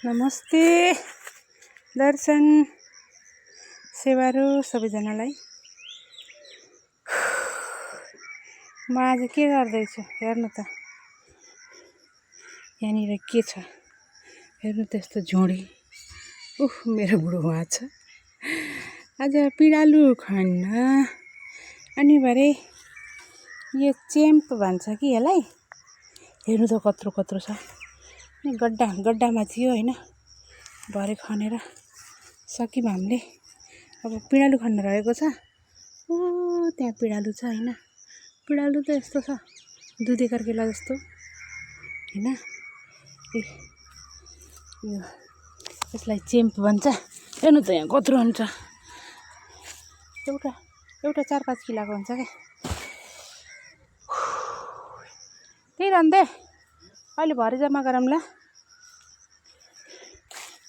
नमस्ते दर्शन सेवारो सबैजनालाई। म आज के गर्दैछु हेर्नु त, यहाँनिर के छ हेर्नु त, यस्तो झोडी। मेरो बुढो वहाँ छ। आज पिँडालु खन्न अनि भरे यो चेम्प भन्छ कि यसलाई। हेर्नु त कत्रो कत्रो छ। अनि गड्डामा थियो हैन, भरे खनेर सक्यौँ हामीले। अब पिँडालु खन्न रहेको छ। त्यहाँ पिँडालु छ हैन। पिँडालु त यस्तो छ दुधे कर्केला जस्तो हैन। यो यसलाई चेम्प भन्छ। हेर्नु त यहाँ कत्रो हुन्छ। एउटा 4-5 किलोको हुन्छ क्या। त्यही रन्दे अहिले भरे जम्मा गरौँला।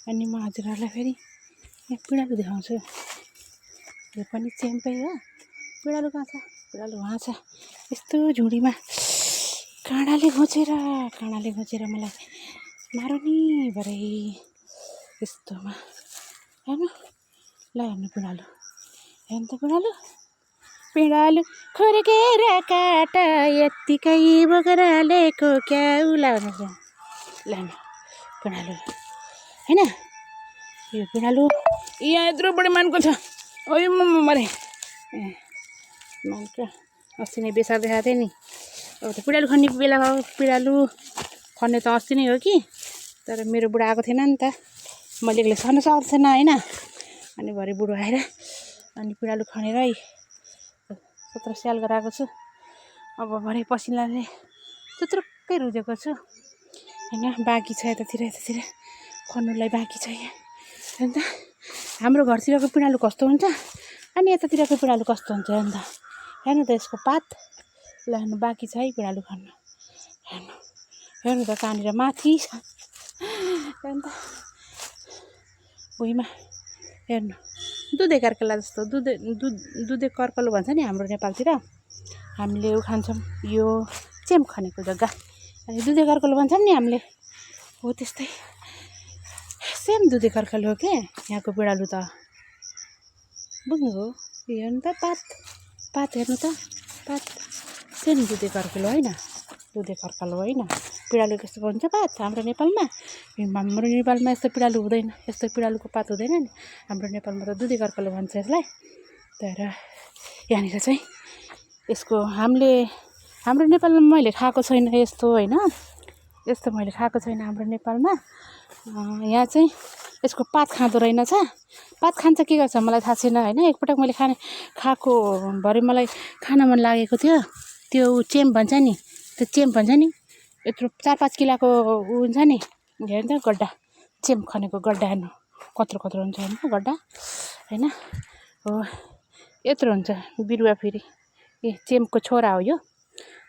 अनि म हजुरहरूलाई फेरि यहाँ पिँडालु देखाउँछु। यो पनि चेम्पै हो। पिँडालु कहाँ छ? पिँडालु वहाँ छ। यस्तो झुडीमा काँडाले घोचेर मलाई मार नि भरे। यस्तोमा हेर्नु ल, हेर्नु पिँडालु। हेर्नु त पिँडालु खुर्केर काट यत्तिकै बोकेर ल्याएको क्याउ लाउनु। ल पिँडालु हैन, यो पिँडालु यहाँ यत्रो बढी मानको छ। ओइ मरे मानको अस्ति नै बेसार देखाएको थिएँ नि। अब त पिँडालु खन्ने बेला भयो। पिँडालु खन्ने त अस्ति नै हो कि, तर मेरो बुढा आएको थिएन नि त। मैले एक्लै सहन सक्दैन हैन। अनि भरे बुढो आएर अनि पिँडालु खनेर 17 स्याल गराएको छु। अब भरे पसिनाले चुत्रुक्कै रुजेको छु हैन। बाँकी छ यतातिर खन्नुलाई बाँकी छ। हेर्नु त हाम्रो घरतिरको पिँडालु कस्तो हुन्छ अनि यतातिरको पिँडालु कस्तो हुन्छ। हेर्नु त यसको पात। ल हेर्नु बाँकी छ है पिँडालु खन्नु। हेर्नु त कहाँनिर माथि छ। हेर्नु त भुइँमा। हेर्नु दुधे कर्कला जस्तो। दुधे कर्कलो भन्छ नि हाम्रो नेपालतिर। हामीले खान्छौँ यो चेम्प खनेको जग्गा। अनि दुधे कर्कलो भन्छौँ नि हामीले, हो त्यस्तै सेम दुधे कर्कलो हो के यहाँको पिँडालु त। बुझ्नुभयो? हेर्नु त पात हेर्नु त पात सेम दुधे कर्कलो होइन। पिँडालु कस्तो हुन्छ पात हाम्रो नेपालमा। यस्तो पिँडालु हुँदैन। यस्तो पिँडालुको पात हुँदैन नि। हाम्रो नेपालमा त दुधे कर्कलो भन्छ यसलाई। तर यहाँनिर चाहिँ यसको हाम्रो नेपालमा मैले खाएको छैन यस्तो होइन। यस्तो मैले खाएको छैन हाम्रो नेपालमा। यहाँ चाहिँ यसको पात खाँदो रहेनछ। पात खान्छ के गर्छ मलाई थाहा छैन होइन। एकपटक मैले खाएको भरे मलाई खान मन लागेको थियो। त्यो चेम्प भन्छ नि, यत्रो 4-5 किलोको हुन्छ नि। हेर्नु त गड्डा, चेम्प खनेको गड्डा। हेर्नु कत्रो हुन्छ हेर्नु गड्डा होइन। हो यत्रो हुन्छ बिरुवा। फेरि चेम्पको छोरा हो यो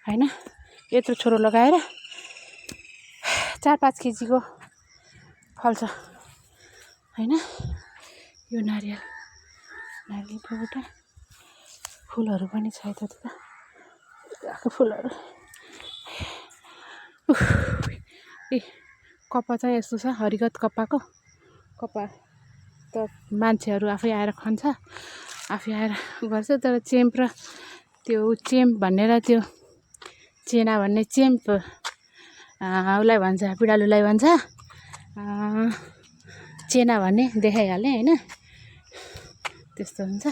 होइन। यत्रो छोरो लगाएर 4-5 केजीको फल्छ होइन। यो नारियलको बुट्टा। फुलहरू पनि छ यतातिर फुलहरू। कपा चाहिँ यस्तो छ हरिगत कपा त मान्छेहरू आफै आएर खन्छ, आफै आएर गर्छ। तर चेम्प र त्यो चेम्प भनेर त्यो चेना भन्ने चेम्प उसलाई भन्छ, पिँडालुलाई भन्छ चेना भन्ने देखाइहालेँ होइन। त्यस्तो हुन्छ।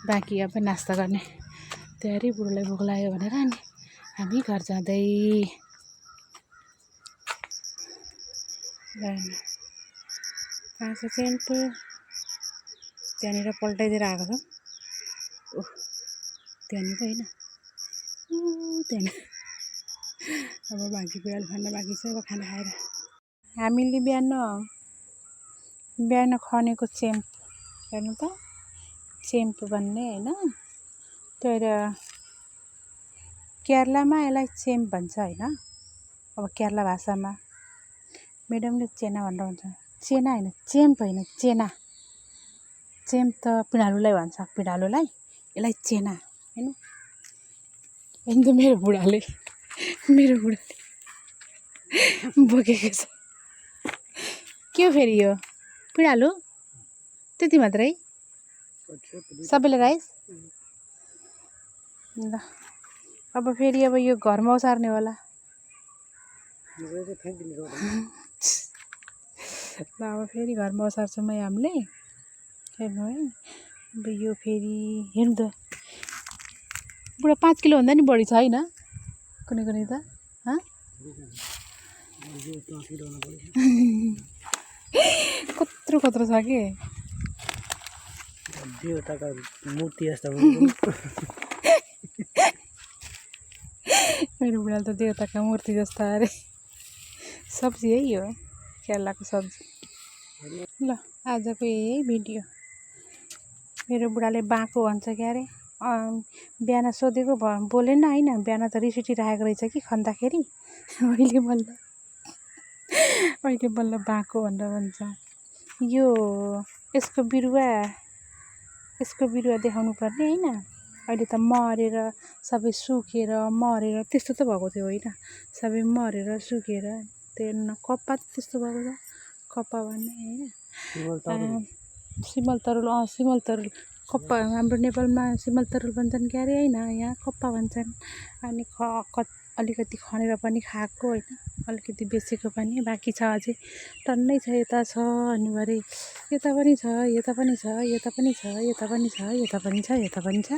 बाँकी अब नास्ता गर्ने तयारी। बुढोलाई भोक लाग्यो भनेर अनि हामी घर जाँदै। कहाँ छ चेम्प? त्यहाँनिर पल्टाइदिएर आएको छ। त्यहाँनिर होइन, त्यहाँनिर। अब बाँकी पिँडालु खान बाँकी छ। अब खाना खाएर हामीले बिहान खनेको चेम्प। हेर्नु त चेम्प भन्ने होइन। तर केरलामा यसलाई चेम्प भन्छ होइन। अब केरला भाषामा म्याडमले चेना भनेर भन्छ। चेना होइन, चेम्प होइन, चेना। चेम्प त पिँडालुलाई भन्छ, पिँडालुलाई। यसलाई चेना होइन। अन्त मेरो बुढाले बोकेको छ। के हो फेरि यो पिँडालु त्यति मात्रै सबैले राइस ल अब फेरि अब यो घरमा ओसार्ने होला ल अब फेरि घरमा ओसार्छौँ है हामीले हेर्नु है अब यो फेरि हेर्नु त पुरा 5 किलो भन्दा नि बढी छ होइन कुनै कुनै त कत्रो कत्रो छ कि देवताका मूर्ति जस्तो मेरो बुढाले त देवताका मूर्ति जस्तो अरे सब्जी है यो केरलाको सब्जी ल आजको यही भिडियो मेरो बुढाले बाँको भन्छ क्या अरे बिहान सोधेको बोलेन होइन बिहान त रिस उठिरहेको रहेछ कि खन्दाखेरि अहिले बल्ल बाँको भनेर भन्छ यो यसको बिरुवा देखाउनु पर्ने होइन अहिले त मरेर सबै सुकेर मरेर त्यस्तो त भएको थियो होइन सबै मरेर सुकेर त्यो कप्पा त्यस्तो भएको छ कप्पा भन्ने होइन सिमल तरुल कप्पा हाम्रो नेपालमा सिमल तरुल भन्छन् क्या अरे होइन यहाँ कप्पा भन्छन् अनि अलिकति खनेर पनि खाएको होइन अलिकति बेचेको पनि बाँकी छ अझै टन्नै छ यता छ अनि भरे यता पनि छ यता पनि छ यता पनि छ यता पनि छ यता पनि छ यता पनि छ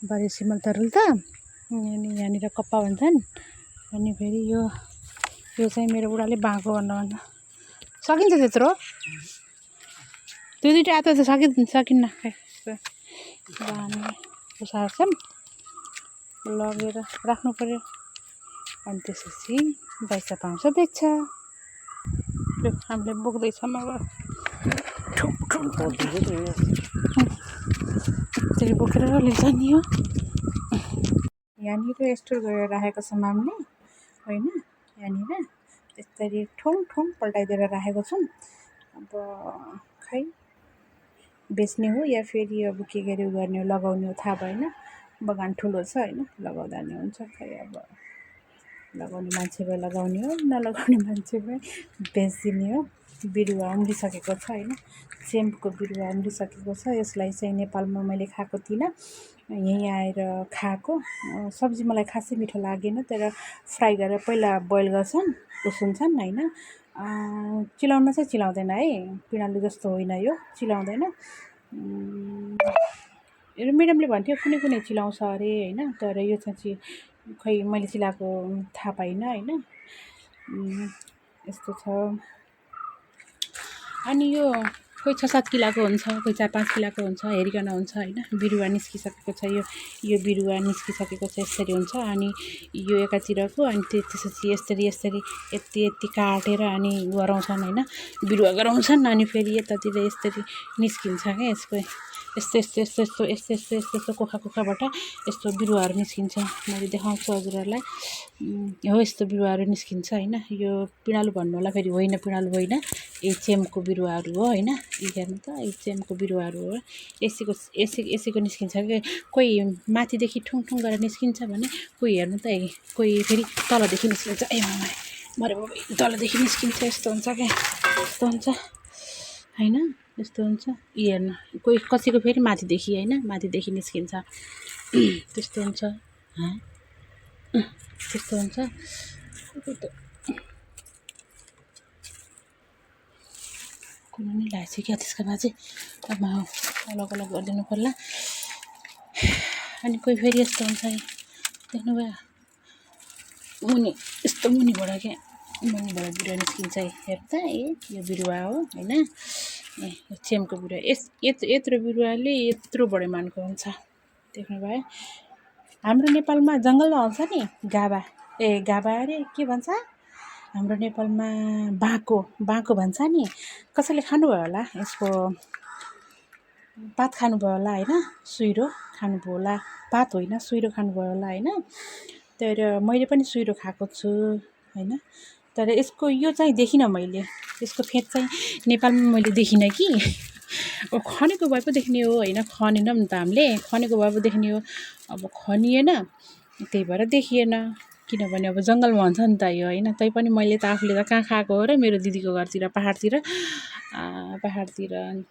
भरे सिमल तरुल त अनि यहाँनिर कप्पा भन्छन् अनि फेरि यो चाहिँ मेरो बुढाले बाँको भन्छ सकिन्छ त्यत्रो दुईवटा आतो त सकिन्न खै हामी ओसार्छौँ लगेर राख्नु पर्यो अनि त्यसपछि पैसा पाउँछ बेच्छ हामीले बोक्दैछौँ अब त्यसरी बोकेर लिन्छ नि हो यहाँनिर स्टोर गरेर राखेको छौँ हामीले होइन यहाँनिर यसरी ठुङ पल्टाइदिएर राखेको छौँ अब खै बेच्ने हो या फेरि अब के गरी गर्ने हो लगाउने हो थाहा भएन बगान ठुलो छ होइन लगाउँदा नि हुन्छ खै अब लगाउने मान्छे भए लगाउने हो नलगाउने मान्छे भए बेचिदिने हो बिरुवा उम्रिसकेको छ होइन सेमको बिरुवा उम्रिसकेको छ यसलाई चाहिँ नेपालमा मैले खाएको थिइनँ यहीँ आएर खाएको सब्जी मलाई खासै मिठो लागेन तर फ्राई गरेर पहिला बोइल गर्छन् उसिन्छन् होइन चिलाउन चाहिँ चिलाउँदैन है पिँडालु जस्तो होइन यो चिलाउँदैन म्याडमले भन्थ्यो कुनै चिलाउँछ अरे होइन तर यो चाहिँ खै मैले चिलाएको थाहा पाइनँ होइन यस्तो छ अनि यो कोही 6-7 किलोको हुन्छ कोही 4-5 किलोको हुन्छ हेरिकन हुन्छ होइन बिरुवा निस्किसकेको छ यो बिरुवा निस्किसकेको छ यसरी हुन्छ अनि यो एकातिरको अनि त्यसपछि यसरी यति काटेर अनि गराउँछन् होइन बिरुवा गराउँछन् अनि फेरि यतातिर यसरी निस्किन्छ क्या यसको यस्तो कोखाबाट यस्तो बिरुवाहरू निस्किन्छ मैले देखाउँछु हजुरहरूलाई हो यस्तो बिरुवाहरू निस्किन्छ होइन यो पिँडालु भन्नु होला फेरि होइन पिँडालु होइन एचएमको बिरुवाहरू हो होइन हेर्नु त एचएमको बिरुवाहरू हो यसैको निस्किन्छ कि कोही माथिदेखि ठुङ गरेर निस्किन्छ भने कोही हेर्नु त कोही फेरि तलदेखि निस्किन्छ ए मरे तलदेखि निस्किन्छ यस्तो हुन्छ क्या यस्तो हुन्छ होइन यस्तो हुन्छ हेर्नु कोही कसैको फेरि माथिदेखि होइन माथिदेखि निस्किन्छ त्यस्तो हुन्छ त्यस्तो हुन्छ कुनै नि लागेको क्या त्यसको बाद चाहिँ अब अलग गरिदिनु पर्ला अनि कोही फेरि यस्तो हुन्छ देख्नुभयो मुनि यस्तो मुनिबाट बिरुवा निस्किन्छ हेर्नु त यो बिरुवा हो होइन चेमको बिरुवा यत्रो बिरुवाले यत्रो बढी मानको हुन्छ देख्नुभयो हाम्रो नेपालमा जङ्गलमा हुन्छ नि गाभा अरे के भन्छ हाम्रो नेपालमा बाँको भन्छ नि कसैले खानुभयो होला यसको पात खानुभयो होला होइन सुइरो खानुभयो होला पात होइन सुइरो खानुभयो होला होइन तर मैले पनि सुइरो खाएको छु होइन तर यसको यो चाहिँ देखिनँ मैले यसको फेद चाहिँ नेपालमा मैले देखिनँ कि अब खनेको भए पो देख्ने हो होइन खनेनौँ नि त हामीले खनेको भए पो देख्ने हो अब खनिएन त्यही भएर देखिएन किनभने अब जङ्गलमा हुन्छ नि त यो होइन। तैपनि मैले त आफूले त कहाँ खाएको हो र मेरो दिदीको घरतिर पहाडतिर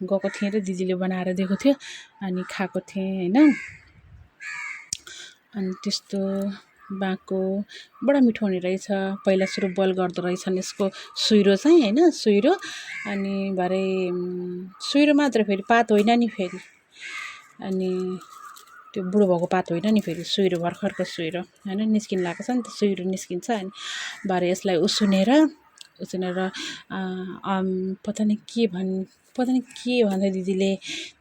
गएको थिएँ र दिदीले बनाएर दिएको थियो अनि खाएको थिएँ होइन। अनि त्यस्तो बाँको बडा मिठो हुने रहेछ। पहिला सुरु बोइल गर्दो रहेछन् यसको सुइरो चाहिँ होइन, सुइरो अनि भरे सुइरो मात्र, फेरि पात होइन नि फेरि, अनि त्यो बुढो भएको पात होइन नि फेरि, सुइरो भर्खरको सुइरो होइन निस्किन लागेको छ नि त, सुइरो निस्किन्छ। अनि भरे यसलाई उसिनेर पता नि के भन्दै दिदीले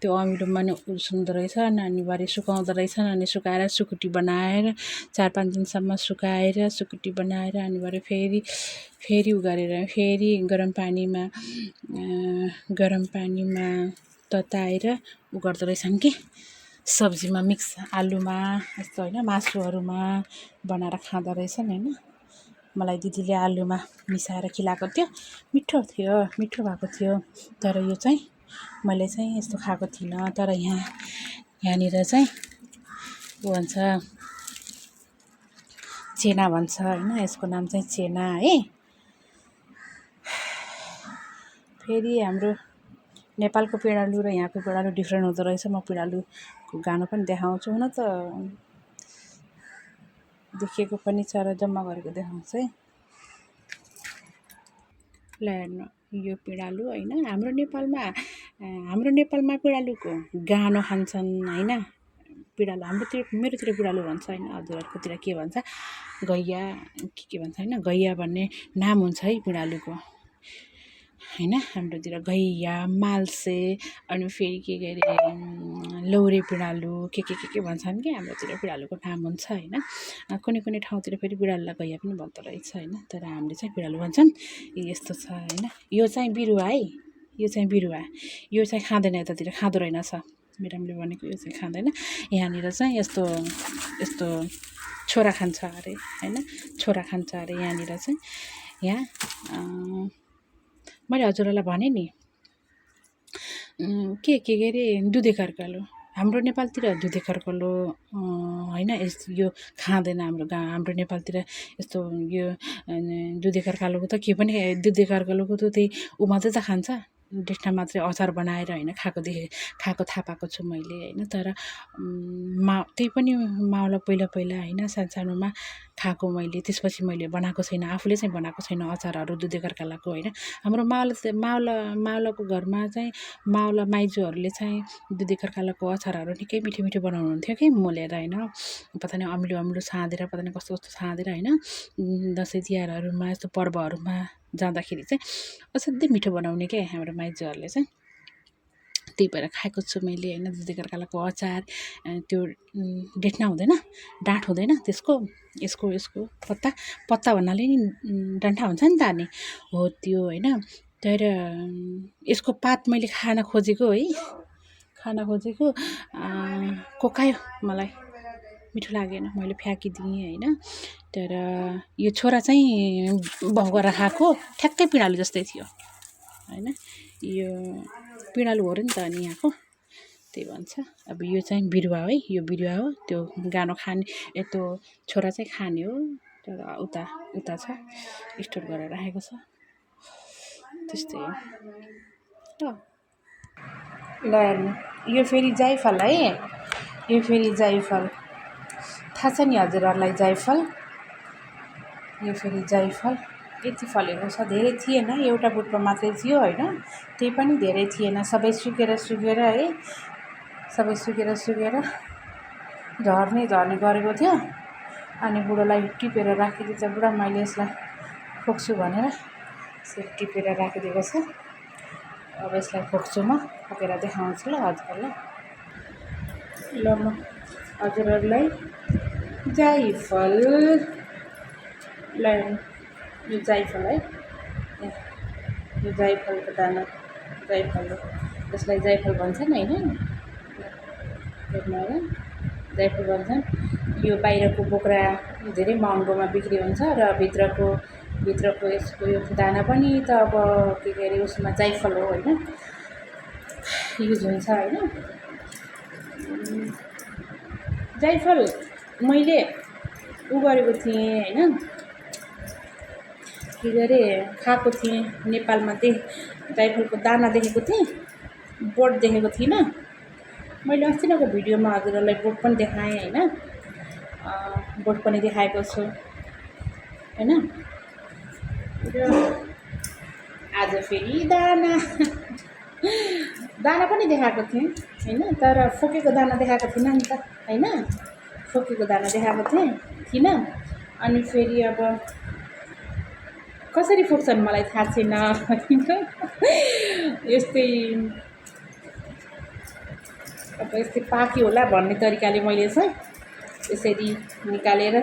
त्यो अमिलोमा नि उसिन्दो रहेछ अनि भरे सुकाउँदो रहेछन्। अनि सुकाएर सुकुटी बनाएर 4-5 दिनसम्म सुकाएर सुकुटी बनाएर अनि भरे फेरि उ गरेर फेरि गरम पानीमा तताएर उ गर्दो रहेछन् कि सब्जीमा मिक्स, आलुमा यस्तो होइन, मासुहरूमा बनाएर खाँदो रहेछन् होइन। मलाई दिदीले आलुमा मिसाएर खिलाएको थियो, मिठो भएको थियो। तर यो चाहिँ मैले चाहिँ यस्तो खाएको थिइनँ। तर यहाँनिर चाहिँ के भन्छ, चेना भन्छ होइन, यसको नाम चाहिँ चेना है। फेरि हाम्रो नेपालको पिँडालु र यहाँको पिँडालु डिफ्रेन्ट हुँदो रहेछ। म पिँडालुको गानो पनि देखाउँछु, हुन त देखिएको पनि छ र जम्मा गरेको देखाउँछु है। ल हेर्नु, यो पिँडालु होइन, हाम्रो नेपालमा पिँडालुको गानो खान्छन् होइन। पिँडालु मेरोतिर पिँडालु भन्छ होइन, हजुरहरूकोतिर के भन्छ, गैया के भन्छ होइन, गैया भन्ने नाम हुन्छ है पिँडालुको होइन। हाम्रोतिर गैया, माल्से अनि फेरि के अरे लौरे पिँडालु के भन्छन् कि हाम्रोतिर पिँडालुको नाम हुन्छ होइन। कुनै ठाउँतिर फेरि पिँडालुलाई गैया पनि भन्दो रहेछ होइन, तर हामीले चाहिँ पिँडालु भन्छन्। यस्तो छ होइन। यो चाहिँ बिरुवा है, यो चाहिँ खाँदैन, यतातिर खाँदो रहेनछ म्याडमले भनेको, यो चाहिँ खाँदैन। यहाँनिर चाहिँ यस्तो छोरा खान्छ अरे होइन, छोरा खान्छ अरे यहाँनिर चाहिँ। यहाँ मैले हजुरहरूलाई भने नि के अरे दुधे खर्कालो, हाम्रो नेपालतिर दुधे खर्कालो होइन, यो खाँदैन हाम्रो नेपालतिर यस्तो। यो दुधे खर्कालोको त के पनि, दुधे खर्कालोको त त्यही ऊ मात्रै त खान्छ, डेक्ठा मात्रै अचार बनाएर होइन खाएको थाहा पाएको छु मैले होइन। तर त्यही पनि माउला पहिला होइन सानोमा खाएको मैले, त्यसपछि मैले बनाएको छैन, आफूले चाहिँ बनाएको छैन अचारहरू दुधे खर्कालोको होइन। हाम्रो माउलाको घरमा चाहिँ माउला माइजूहरूले चाहिँ दुधे खर्कालोको अचारहरू निकै मिठो बनाउनुहुन्थ्यो कि मोलेर होइन, पता नि अमिलो छाँदेर, पता नि कस्तो छाँदेर होइन। दसैँ तिहारहरूमा यस्तो पर्वहरूमा जाँदाखेरि चाहिँ असाध्यै मिठो बनाउने क्या हाम्रो माइजूहरूले चाहिँ। त्यही भएर खाएको छु मैले होइन दुधे खर्कालोको अचार। त्यो डेट्ना हुँदैन, डाँठ हुँदैन त्यसको, यसको पत्ता भन्नाले नि डन्ठा हुन्छ नि त अनि हो त्यो होइन। तर यसको पात मैले खान खोजेको कोकायो, मलाई मिठो लागेन, मैले फ्याँकिदिएँ होइन। तर यो छोरा चाहिँ भौगरा खाएको ठ्याक्कै पिँडालु जस्तै थियो होइन। यो पिँडालु हो र नि त अनि यहाँको, त्यही भन्छ। अब यो चाहिँ बिरुवा है, यो बिरुवा हो, त्यो गानो खाने, त्यो छोरा चाहिँ खाने हो। तर उता छ, स्टोर गरेर राखेको छ, त्यस्तै हो। ल हेर्नु, यो फेरि जाइफल है, यो फेरि जाइफल थाहा छ नि हजुरहरूलाई, जाइफल। यो फेरि जाइफल यति फलेको छ, धेरै थिएन, एउटा बुटमा मात्रै थियो होइन, त्यही पनि धेरै थिएन, सबै सुकेर है, सबै सुकेर झर्ने गरेको थियो। अनि बुढोलाई टिपेर राखिदिन्छ, बुढा मैले यसलाई फोक्छु भनेर यसरी टिपेर राखिदिएको छ। अब यसलाई फोक्छु, म फोकेर देखाउँछु ल हजुरहरूलाई। ल म हजुरहरूलाई जाइफल, ल यो जाइफल है, यो जाइफलको दाना, जाइफल हो, यसलाई जाइफल भन्छन् होइन, जाइफल भन्छन्। यो बाहिरको बोक्रा धेरै महँगोमा बिक्री हुन्छ र भित्रको यसको यो दाना पनि त अब के अरे उसमा जाइफल हो होइन, युज हुन्छ होइन। जाइफल मैले उ गरेको थिएँ होइन, के अरे खाएको थिएँ नेपालमा जाइफलको दाना देखेको थिएँ, बोट देखेको थिइनँ। मैले अस्तिको भिडियोमा हजुरहरूलाई बोट पनि देखाएँ होइन, बोट पनि देखाएको छु होइन। र आज फेरि दाना पनि देखाएको थिएँ होइन, तर फोकेको दाना देखाएको थिइनँ नि त होइन, फोकेको दाना देखाएको थिइनँ। अनि फेरि अब कसरी फुक्छन् मलाई थाहा छैन होइन, यस्तै अब यस्तै पाक्यो होला भन्ने तरिकाले मैले चाहिँ यसरी निकालेर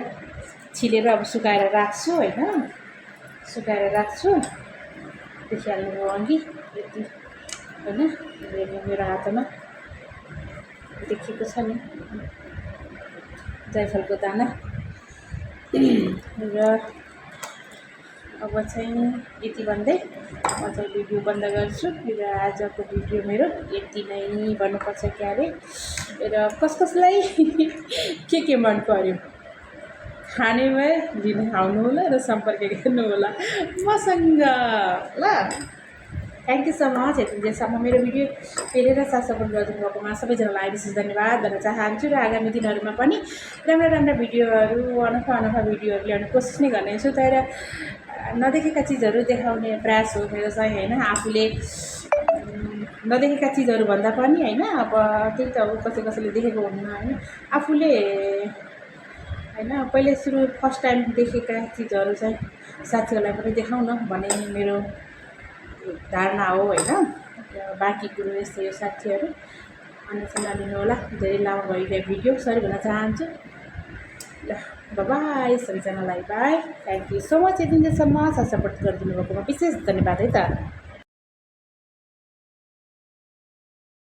छिलेर अब सुकाएर राख्छु होइन, सुकाएर राख्छु। देखिहाल्नुभयो अघि यति होइन, मेरो हातमा देखिएको छ नि जाइफलको दाना। र अब चाहिँ यति भन्दै म चाहिँ भिडियो बन्द गर्छु। र आजको भिडियो मेरो यति नै भन्नुपर्छ क्यारे। र कसलाई के मन पर्यो खाने भए लिन आउनु होला र सम्पर्क गर्नु होला मसँग ल। थ्याङ्क यू सो मच यतिन्जेलसम्म मेरो भिडियो हेरेर साथ सपोर्ट गरिदिनु भएकोमा सबैजनालाई विशेष धन्यवाद भन्न चाहन्छु। र आगामी दिनहरूमा पनि राम्रा भिडियोहरू अनोखा भिडियोहरू ल्याउने कोसिस नै गर्नेछु। तर नदेखेका चिजहरू देखाउने प्रयास हो मेरो चाहिँ होइन, आफूले नदेखेका चिजहरू भन्दा पनि होइन, अब त्यही त हो कसैले देखेको हुन्न होइन, आफूले होइन पहिले सुरु फर्स्ट टाइम देखेका चिजहरू चाहिँ साथीहरूलाई पनि देखाउन भन्ने मेरो धारणा हो होइन। बाँकी कुरो यस्तै हो साथीहरू, अन्यथा नलिनु होला, धेरै लामो भइरहेको भिडियो सरी भन्न चाहन्छु। ल बाई सबैजनालाई bye, thank you so much यतिन्जेलसम्म सपोर्ट गरिदिनु भएकोमा विशेष धन्यवाद है त।